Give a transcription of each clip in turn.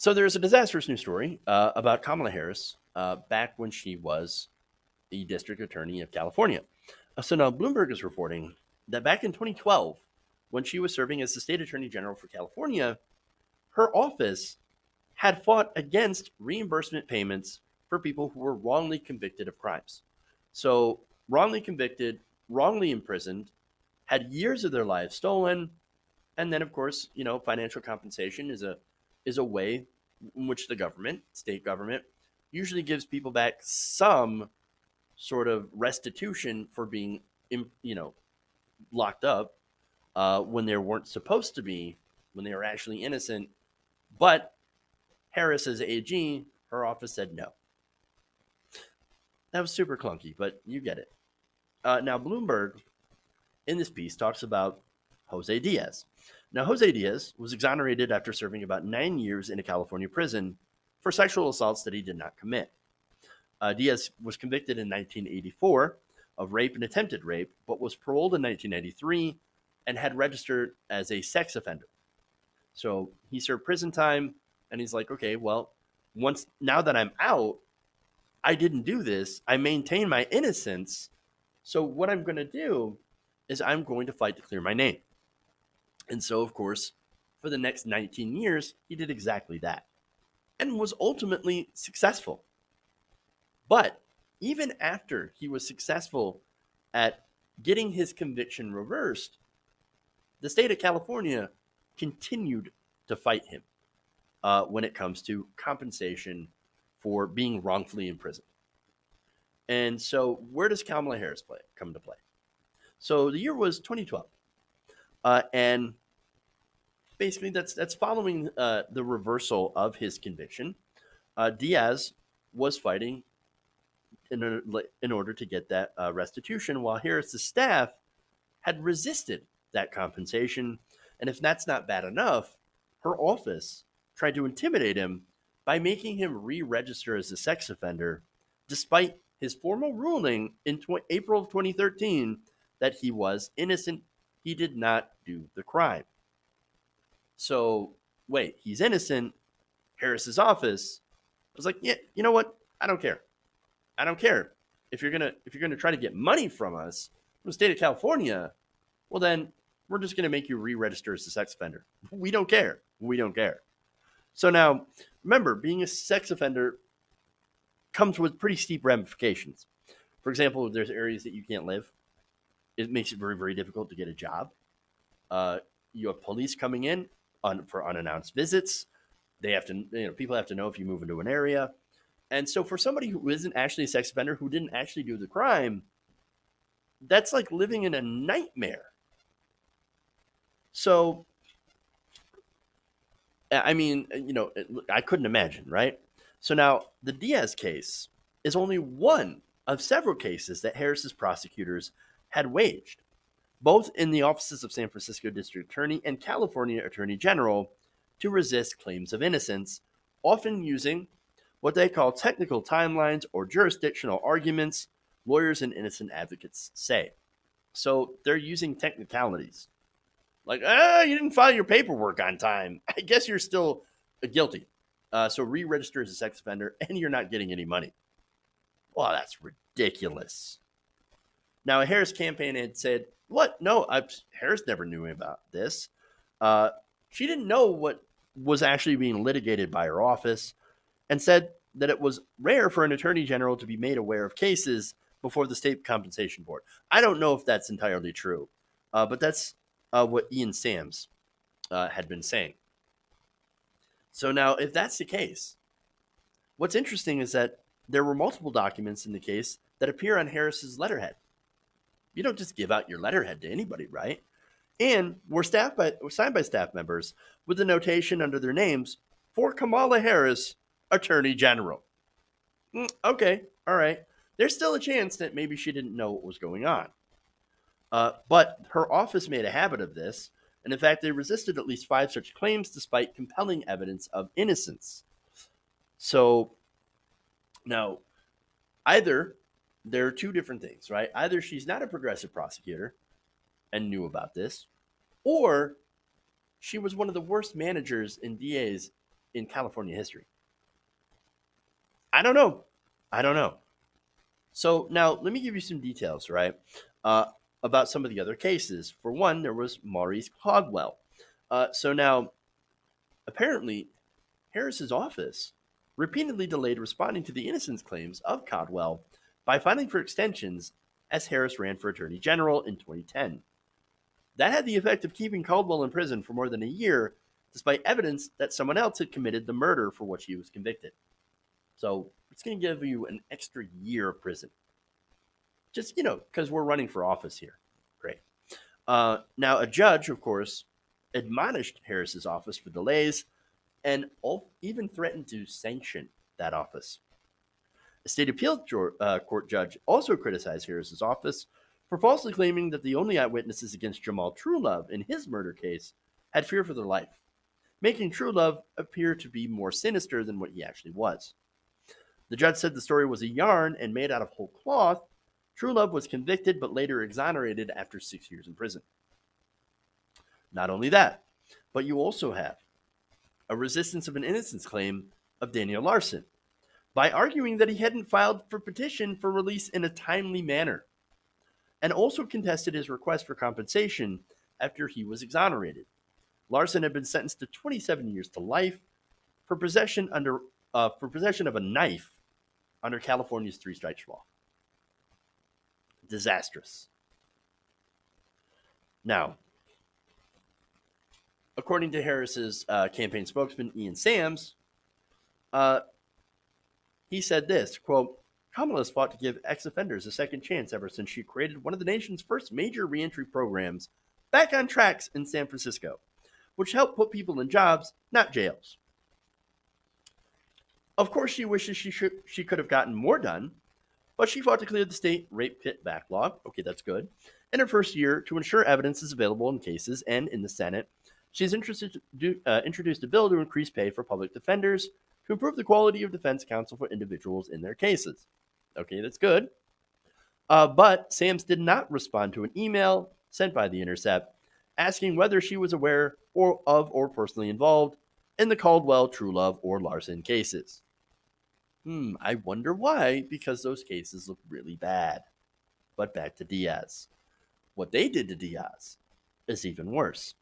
So there's a disastrous news story about Kamala Harris back when she was the district attorney of California. So now Bloomberg is reporting that back in 2012, when she was serving as the state attorney general for California, her office had fought against reimbursement payments for people who were wrongly convicted of crimes. So wrongly convicted, wrongly imprisoned, had years of their lives stolen, and then of course, financial compensation is a way in which the government, state government, usually gives people back some sort of restitution for being, locked up when they weren't supposed to be, when they were actually innocent. But Harris, as AG, her office said no. That was super clunky, but you get it. Now, Bloomberg in this piece talks about Jose Diaz. Now, Jose Diaz was exonerated after serving about 9 years in a California prison for sexual assaults that he did not commit. Diaz was convicted in 1984 of rape and attempted rape, but was paroled in 1993 and had registered as a sex offender. So he served prison time, and he's like, okay, well, now that I'm out, I didn't do this. I maintain my innocence. So what I'm going to do is I'm going to fight to clear my name. And so, of course, for the next 19 years, he did exactly that and was ultimately successful. But even after he was successful at getting his conviction reversed, the state of California continued to fight him when it comes to compensation for being wrongfully imprisoned. And so, where does Kamala Harris come to play? So the year was 2012, and basically that's following the reversal of his conviction. Diaz was fighting in order to get that restitution, while Harris's staff had resisted that compensation. And if that's not bad enough, her office tried to intimidate him by making him re-register as a sex offender, despite his formal ruling in April of 2013 that he was innocent. He did not do the crime. So, wait, he's innocent. Harris's office was like, yeah, you know what? I don't care. I don't care. If you're gonna try to get money from us, from the state of California, well then we're just gonna make you re-register as a sex offender. We don't care. We don't care. So now, remember, being a sex offender comes with pretty steep ramifications. For example, there's areas that you can't live. It makes it very, very difficult to get a job. You have police coming in for unannounced visits. They have to, people have to know if you move into an area. And so for somebody who isn't actually a sex offender, who didn't actually do the crime, that's like living in a nightmare. So, I mean, I couldn't imagine, right? So now the Diaz case is only one of several cases that Harris's prosecutors had waged, both in the offices of San Francisco District Attorney and California Attorney General, to resist claims of innocence, often using what they call technical timelines or jurisdictional arguments, lawyers and innocent advocates say. So they're using technicalities. Like, you didn't file your paperwork on time. I guess you're still guilty. So re-register as a sex offender and you're not getting any money. Well, that's ridiculous. Now, a Harris campaign had said, what? No, Harris never knew about this. She didn't know what was actually being litigated by her office, and said that it was rare for an attorney general to be made aware of cases before the state compensation board. I don't know if that's entirely true, but that's what Ian Sams had been saying. So now, if that's the case, what's interesting is that there were multiple documents in the case that appear on Harris's letterhead. You don't just give out your letterhead to anybody, right? And were signed by staff members with a notation under their names for Kamala Harris, Attorney General. Okay, all right. There's still a chance that maybe she didn't know what was going on. But her office made a habit of this, and in fact, they resisted at least 5 such claims despite compelling evidence of innocence. So now, either there are two different things, right? Either she's not a progressive prosecutor and knew about this, or she was one of the worst managers and DAs in California history? I don't know. I don't know. So now let me give you some details, right? Uh, about some of the other cases. For one, there was Maurice Caldwell. So now, apparently, Harris's office repeatedly delayed responding to the innocence claims of Caldwell by filing for extensions as Harris ran for Attorney General in 2010. That had the effect of keeping Caldwell in prison for more than a year, despite evidence that someone else had committed the murder for which he was convicted. So it's going to give you an extra year of prison. Just, because we're running for office here. Great. Now, a judge, of course, admonished Harris's office for delays and even threatened to sanction that office. A state appeals court judge also criticized Harris's office for falsely claiming that the only eyewitnesses against Jamal Truelove in his murder case had fear for their life, making Truelove appear to be more sinister than what he actually was. The judge said the story was a yarn and made out of whole cloth. Truelove was convicted but later exonerated after 6 years in prison. Not only that, but you also have a resistance of an innocence claim of Daniel Larson by arguing that he hadn't filed for petition for release in a timely manner, and also contested his request for compensation after he was exonerated. Larson had been sentenced to 27 years to life for possession of a knife under California's three strikes law. Disastrous. Now, according to Harris's campaign spokesman, Ian Sams, he said this, quote, Kamala has fought to give ex-offenders a second chance ever since she created one of the nation's first major reentry programs back on tracks in San Francisco, which helped put people in jobs, not jails. Of course, she wishes she could have gotten more done, but she fought to clear the state rape kit backlog. Okay, that's good. In her first year, to ensure evidence is available in cases, and in the Senate, she's introduced a bill to increase pay for public defenders to improve the quality of defense counsel for individuals in their cases. Okay, that's good. But Sams did not respond to an email sent by The Intercept asking whether she was aware or personally involved in the Caldwell, Truelove, or Larson cases. I wonder why, because those cases look really bad. But back to Diaz. What they did to Diaz is even worse.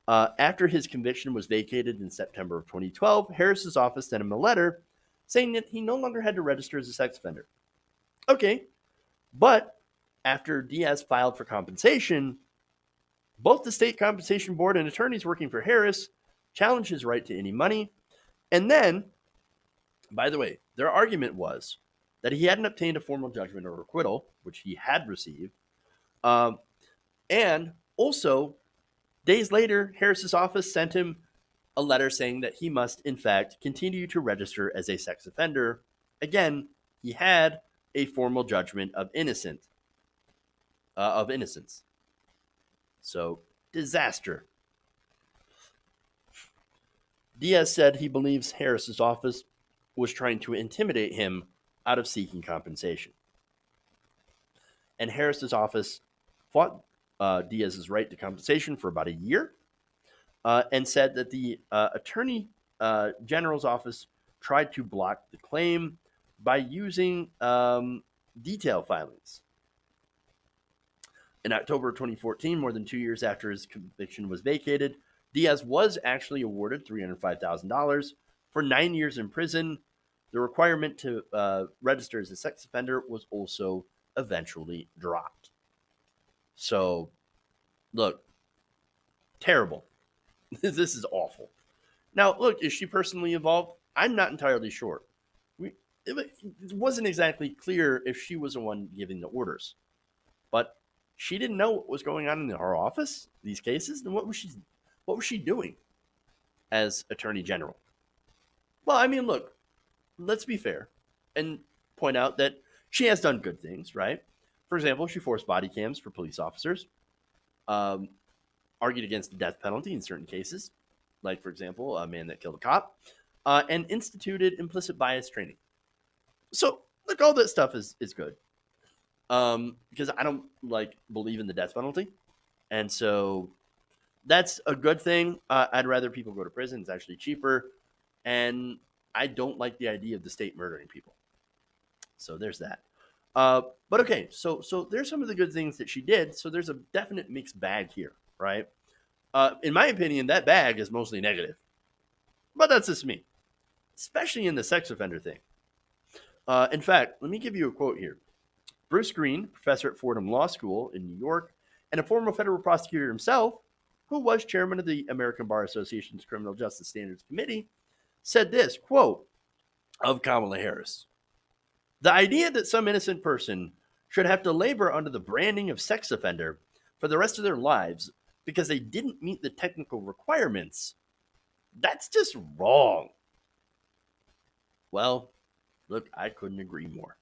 After his conviction was vacated in September of 2012, Harris's office sent him a letter saying that he no longer had to register as a sex offender. Okay, but after Diaz filed for compensation, both the state compensation board and attorneys working for Harris challenged his right to any money. And then, by the way, their argument was that he hadn't obtained a formal judgment or acquittal, which he had received. And also, days later, Harris's office sent him a letter saying that he must, in fact, continue to register as a sex offender. Again, he had a formal judgment of innocence. So, disaster. Diaz said he believes Harris's office was trying to intimidate him out of seeking compensation. And Harris's office fought Diaz's right to compensation for about a year and said that the Attorney General's office tried to block the claim by using detail filings. In October 2014, more than 2 years after his conviction was vacated, Diaz was actually awarded $305,000 for 9 years in prison. The requirement to register as a sex offender was also eventually dropped. So, look, terrible. This is awful. Now, look, is she personally involved? I'm not entirely sure. It wasn't exactly clear if she was the one giving the orders. But she didn't know what was going on in her office, these cases, then what was she doing as Attorney General? Well, I mean, look, let's be fair and point out that she has done good things, right? For example, she forced body cams for police officers, argued against the death penalty in certain cases, like, for example, a man that killed a cop, and instituted implicit bias training. So, look, all that stuff is good. Because I don't believe in the death penalty. And so that's a good thing. I'd rather people go to prison. It's actually cheaper. And I don't like the idea of the state murdering people. So there's that. But okay, so there's some of the good things that she did. So there's a definite mixed bag here, right? In my opinion, that bag is mostly negative, but that's just me, especially in the sex offender thing. In fact, let me give you a quote here. Bruce Green, professor at Fordham Law School in New York, and a former federal prosecutor himself, who was chairman of the American Bar Association's Criminal Justice Standards Committee, said this quote of Kamala Harris: "The idea that some innocent person should have to labor under the branding of sex offender for the rest of their lives because they didn't meet the technical requirements, that's just wrong." Well, look, I couldn't agree more.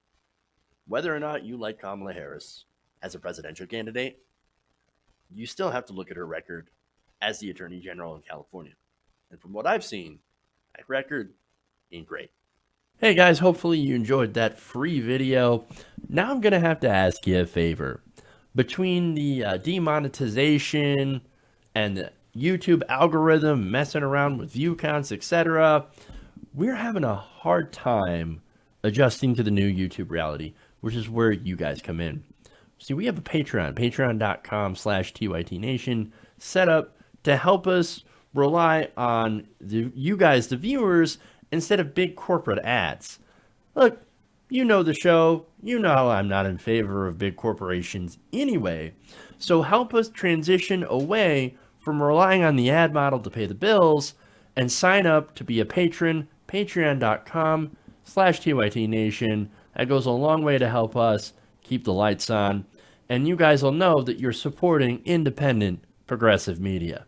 Whether or not you like Kamala Harris as a presidential candidate, you still have to look at her record as the Attorney General in California. And from what I've seen, that record ain't great. Hey guys, hopefully you enjoyed that free video. Now I'm going to have to ask you a favor. Between the demonetization and the YouTube algorithm messing around with view counts, etc., we're having a hard time adjusting to the new YouTube reality, which is where you guys come in. See, we have a Patreon, patreon.com/TYTNation, set up to help us rely on you guys, the viewers, instead of big corporate ads. Look, you know the show. You know I'm not in favor of big corporations anyway. So help us transition away from relying on the ad model to pay the bills and sign up to be a patron, patreon.com/TYTNation. That goes a long way to help us keep the lights on. And you guys will know that you're supporting independent, progressive media.